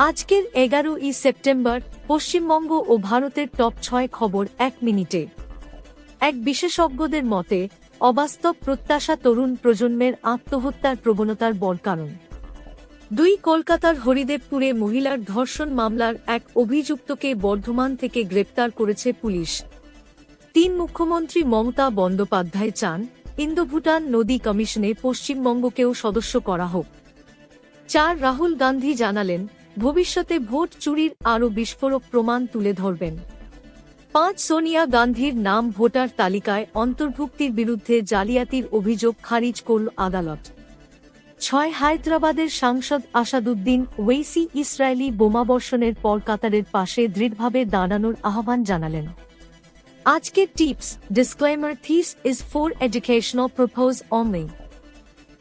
আজকের 11ই সেপ্টেম্বর পশ্চিমবঙ্গ ও ভারতের টপ 6 খবর 1 মিনিটে। এক বিশেষজ্ঞদের মতে অবাস্তব প্রত্যাশা তরুণ প্রজন্মের আত্মহত্যার প্রবণতার বড় কারণ। 2 কলকাতার হরিদেবপুরে মহিলার ধর্ষণ মামলার এক অভিযুক্তকে বর্ধমান থেকে গ্রেপ্তার করেছে পুলিশ। 3 মুখ্যমন্ত্রী মমতা বন্দ্যোপাধ্যায় চান ইন্দো-ভুটান নদী কমিশনে পশ্চিমবঙ্গকেও সদস্য করা হোক। 4 রাহুল গান্ধী জানালেন ভবিষ্যতে ভোট চুরির আরও বিস্ফোরক প্রমাণ তুলে ধরবেন। 5 সোনিয়া গান্ধীর নাম ভোটার তালিকায় অন্তর্ভুক্তির বিরুদ্ধে জালিয়াতির অভিযোগ খারিজ করল আদালত। 6 হায়দ্রাবাদের সাংসদ আসাদুদ্দিন ওয়েইসি ইসরায়েলি বোমাবর্ষণের পর কাতারের পাশে দৃঢ়ভাবে দাঁড়ানোর আহ্বান জানালেন। আজকের tips disclaimer this is for educational purpose only.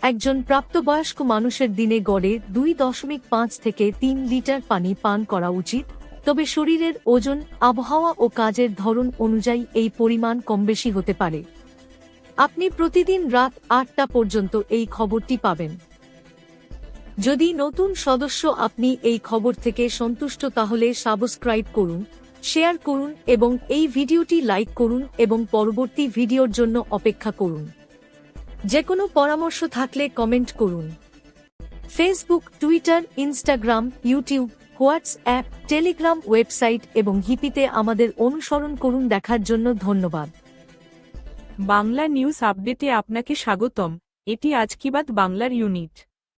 একজন প্রাপ্তবয়স্ক মানুষের দিনে গড়ে 2.5 থেকে 3 লিটার পানি পান করা উচিত, তবে শরীরের ওজন, আবহাওয়া ও কাজের ধরন অনুযায়ী এই পরিমাণ কমবেশি হতে পারে। আপনি প্রতিদিন রাত 8টা পর্যন্ত এই খবরটি পাবেন। যদি নতুন সদস্য আপনি এই খবর থেকে সন্তুষ্ট তাহলে সাবস্ক্রাইব করুন, শেয়ার করুন এবং এই ভিডিওটি লাইক করুন এবং পরবর্তী ভিডিওর জন্য অপেক্ষা করুন। যে কোনো পরামর্শ থাকলে কমেন্ট করুন। Facebook, Twitter, Instagram, YouTube, WhatsApp, Telegram, website এবং হিপিতে আমাদের অনুসরণ করুন। দেখার জন্য ধন্যবাদ। বাংলা নিউজ আপডেটে আপনাকে স্বাগতম। এটি আজ কি বাত বাংলার ইউনিট।